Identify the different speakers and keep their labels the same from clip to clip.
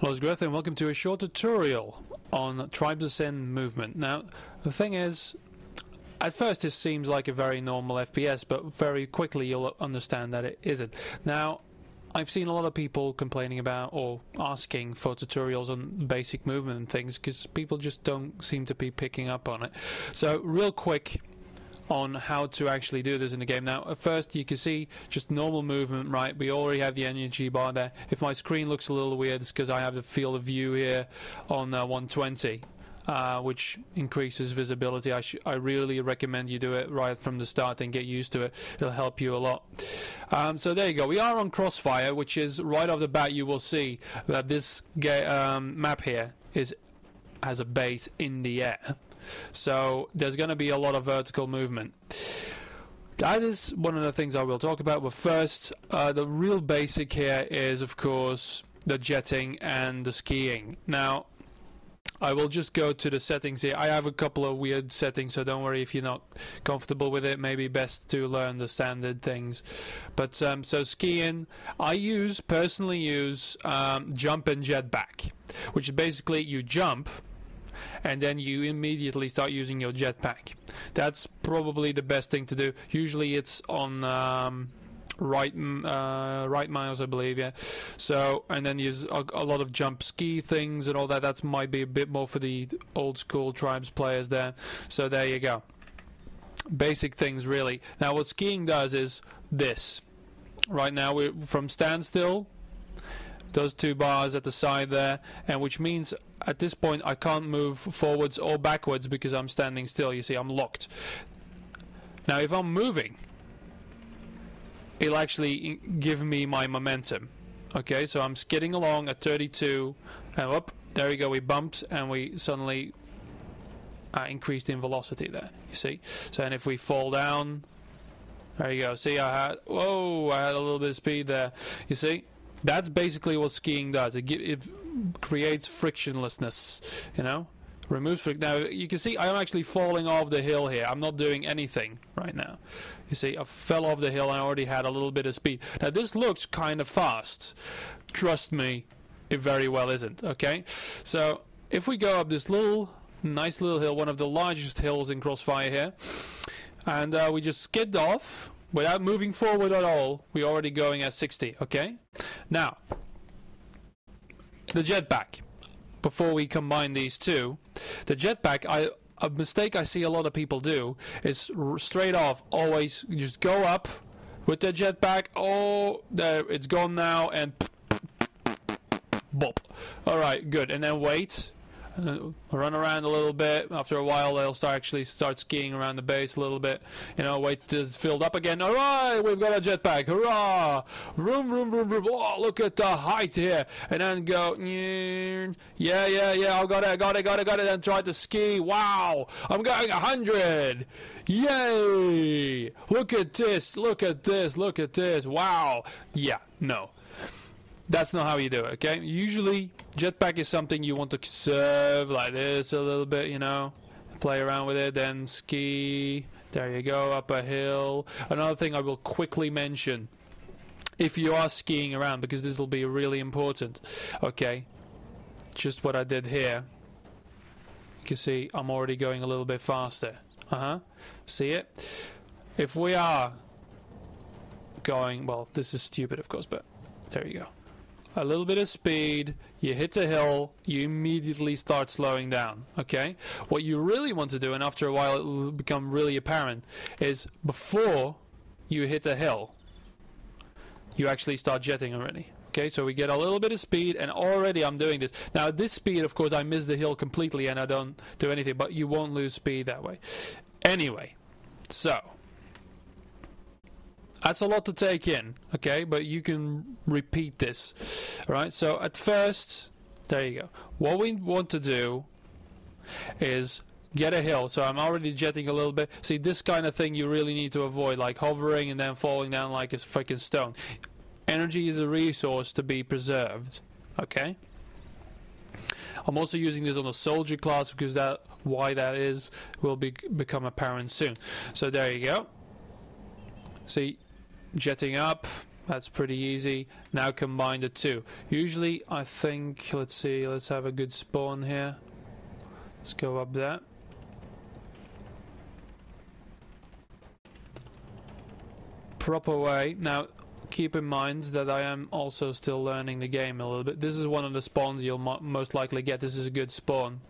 Speaker 1: Hello, it's Griff, and welcome to a short tutorial on Tribes Ascend movement. Now, the thing is, at first it seems like a very normal FPS, but very quickly you'll understand that it isn't. Now, I've seen a lot of people complaining about or asking for tutorials on basic movement and things because people just don't seem to be picking up on it. So, real quick on how to actually do this in the game. Now, at first you can see just normal movement, right? We already have the energy bar there. If my screen looks a little weird, it's because I have the field of view here on 120, which increases visibility. I really recommend you do it right from the start and get used to it. It'll help you a lot. So there you go. We are on Crossfire, which is right off the bat you will see that this map here has a base in the air. So there's going to be a lot of vertical movement. That is one of the things I will talk about. But first, the real basic here is, of course, the jetting and the skiing. Now, I will just go to the settings here. I have a couple of weird settings, so don't worry if you're not comfortable with it. Maybe best to learn the standard things. But so skiing, I personally use jump and jetpack, which is basically you jump and then you immediately start using your jetpack. That's probably the best thing to do. Usually it's on right miles, I believe, yeah. So, and then there's a lot of jump ski things and all that. That might be a bit more for the old school Tribes players there. So there you go. Basic things, really. Now, what skiing does is this. Right now, we're from standstill. Those two bars at the side there, and which means at this point I can't move forwards or backwards because I'm standing still. You see, I'm locked. Now if I'm moving, it'll actually give me my momentum. Okay, so I'm skidding along at 32 and up, there we go, we bumped and we suddenly increased in velocity there, you see. So and if we fall down, there you go, see, I had a little bit of speed there, you see. That's basically what skiing does. It creates frictionlessness, you know, removes friction. Now you can see I'm actually falling off the hill here. I'm not doing anything right now. You see, I fell off the hill and I already had a little bit of speed. Now this looks kind of fast. Trust me, it very well isn't. Okay, so if we go up this nice little hill, one of the largest hills in Crossfire here, and we just skid off. Without moving forward at all, we're already going at 60, okay? Now, the jetpack. Before we combine these two, the jetpack, a mistake I see a lot of people do is straight off, always just go up with the jetpack. Oh, there, it's gone now, and bop. Alright, good. And then wait. Run around a little bit. After a while they'll start skiing around the base a little bit, you know, wait till it's filled up again. Alright, we've got a jetpack, hurrah, vroom vroom vroom vroom. Oh, look at the height here. And then go, yeah, I got it, and try to ski. Wow, I'm going 100. Yay, look at this, wow. Yeah, no, that's not how you do it, okay? Usually, jetpack is something you want to serve like this a little bit, you know, play around with it, then ski, there you go, up a hill. Another thing I will quickly mention, if you are skiing around, because this will be really important, okay, just what I did here, you can see I'm already going a little bit faster, see it? If we are going, well, this is stupid of course, but there you go. A little bit of speed, you hit a hill, you immediately start slowing down, okay? What you really want to do, and after a while it will become really apparent, is before you hit a hill, you actually start jetting already, okay? So we get a little bit of speed, and already I'm doing this. Now at this speed, of course, I miss the hill completely and I don't do anything, but you won't lose speed that way. Anyway, so that's a lot to take in, okay, but you can repeat this, alright? So at first, there you go. What we want to do is get a hill. So I'm already jetting a little bit. See, this kind of thing you really need to avoid, like hovering and then falling down like a freaking stone. Energy is a resource to be preserved, okay? I'm also using this on a soldier class because why that is will become apparent soon. So there you go. See, jetting up, That's pretty easy. Now combine the two. Usually I think, let's see, let's have a good spawn here. Let's go up there. Proper way. Now keep in mind that I am also still learning the game a little bit. This is one of the spawns you'll most likely get. This is a good spawn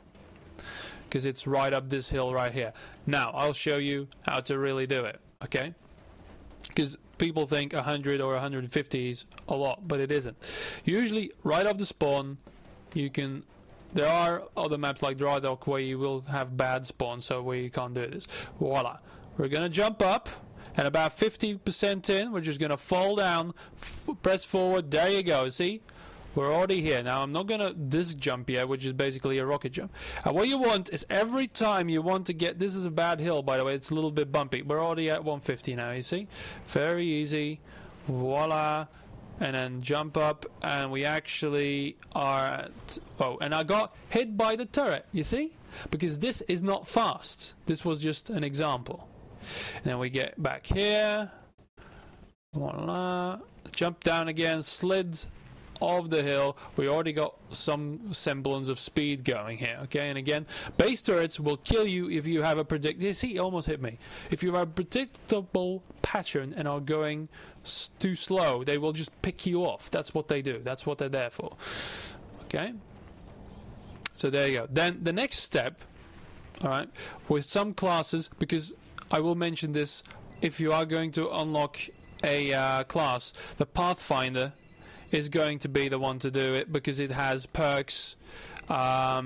Speaker 1: because it's right up this hill right here. Now I'll show you how to really do it, okay? Because people think 100 or 150 is a lot, but it isn't. Usually right off the spawn you can, there are other maps like Dry Dock where you will have bad spawns, so where you can't do this. Voila, we're gonna jump up, and about 50% in we're just gonna fall down, press forward. There you go. See, we're already here. Now I'm not gonna this jump yet, which is basically a rocket jump. And what you want is every time you want to get, this is a bad hill by the way, it's a little bit bumpy. We're already at 150 now, you see, very easy. Voila, and then jump up, and we actually are at, oh, and I got hit by the turret, you see, because this is not fast. This was just an example. And then we get back here, voila, jump down again, slid off the hill. We already got some semblance of speed going here, okay? And again, base turrets will kill you if you have a you see, it almost hit me. If you have a predictable pattern and are going too slow, they will just pick you off. That's what they do. That's what they're there for, okay? So there you go. Then the next step, all right, with some classes, because I will mention this, if you are going to unlock a class, the Pathfinder is going to be the one to do it because it has perks. A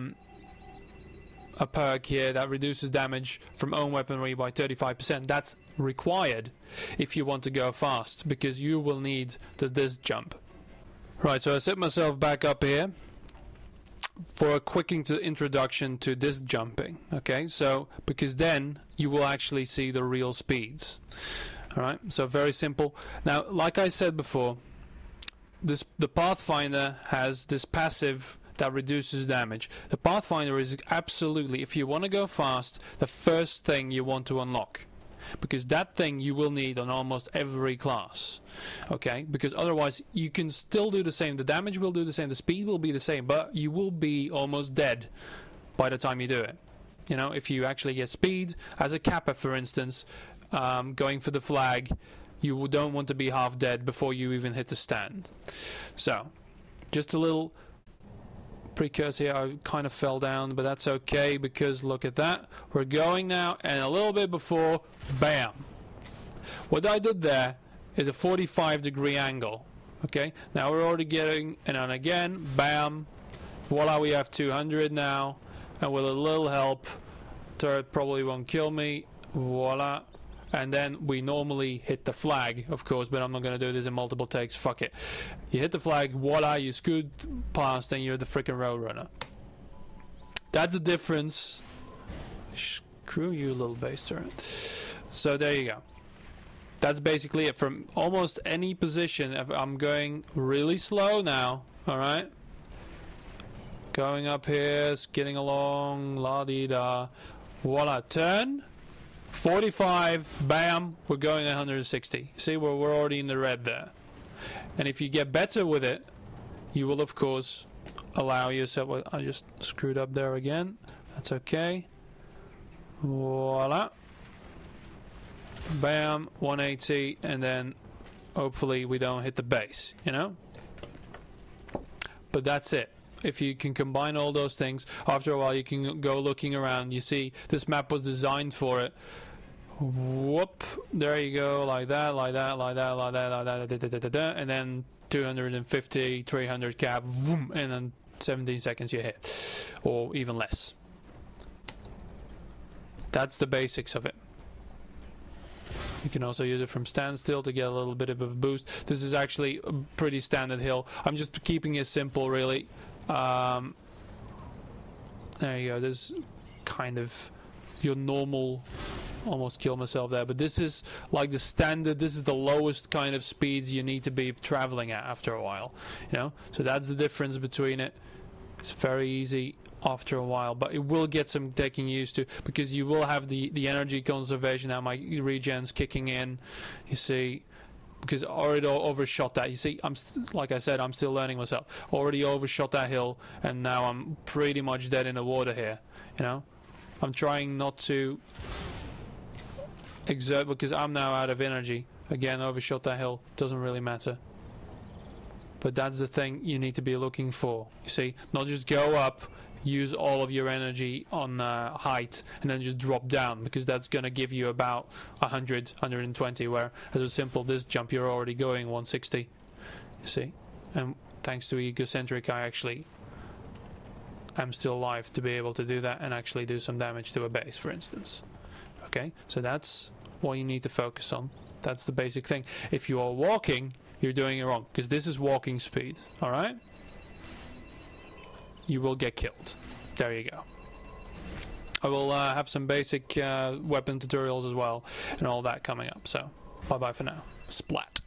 Speaker 1: perk here that reduces damage from own weaponry by 35%. That's required if you want to go fast, because you will need this jump. Right, so I set myself back up here for a quick introduction to this jumping, okay? So because then you will actually see the real speeds. All right, so very simple. Now, like I said before, the Pathfinder has this passive that reduces damage. The Pathfinder is absolutely, if you want to go fast, the first thing you want to unlock, because that thing you will need on almost every class, okay? Because otherwise you can still do the same, the damage will do the same, the speed will be the same, but you will be almost dead by the time you do it. You know, if you actually get speed as a kappa, for instance, going for the flag, you don't want to be half dead before you even hit the stand. So just a little precursor here. I kind of fell down, but that's okay, because look at that, we're going now, and a little bit before, bam, what I did there is a 45-degree angle, okay? Now we're already getting, and then again, bam, voila, we have 200 now, and with a little help, turret probably won't kill me, voila. And then we normally hit the flag, of course, but I'm not going to do this in multiple takes. Fuck it. You hit the flag, voila, you scoot past, and you're the freaking roadrunner. That's the difference. Screw you, little base turret. So there you go. That's basically it. From almost any position, if I'm going really slow now, alright? Going up here, skidding along, la-dee-da. Voila, turn. 45, bam, we're going 160. See, we're already in the red there. And if you get better with it, you will of course allow yourself, well, I just screwed up there again, that's okay, voila, bam, 180, and then hopefully we don't hit the base, you know. But that's it. If you can combine all those things, after a while you can go looking around. You see, this map was designed for it. Whoop, there you go, like that, like that, like that, like that, like that, da, da, da, da, and then 250, 300 cap, vroom, and then 17 seconds you hit, or even less. That's the basics of it. You can also use it from standstill to get a little bit of a boost. This is actually a pretty standard hill. I'm just keeping it simple, really. There you go. This kind of your normal, almost kill myself there, but this is like the standard. This is the lowest kind of speeds you need to be traveling at after a while, you know. So that's the difference between it. It's very easy after a while, but it will get some taking used to, because you will have the energy conservation. Now my regen's kicking in, you see, because I already overshot that. You see, like I said, I'm still learning myself. Already overshot that hill, and now I'm pretty much dead in the water here. You know, I'm trying not to exert because I'm now out of energy. Again, overshot that hill. Doesn't really matter. But that's the thing you need to be looking for. You see, not just go up, use all of your energy on height, and then just drop down, because that's going to give you about 100, 120, where as a simple this jump you're already going 160. You see, and thanks to egocentric I actually am still alive to be able to do that and actually do some damage to a base, for instance. Okay, so that's what you need to focus on. That's the basic thing. If you are walking, you're doing it wrong, because this is walking speed. Alright, you will get killed. There you go. I will have some basic weapon tutorials as well and all that coming up, so bye bye for now. Splat.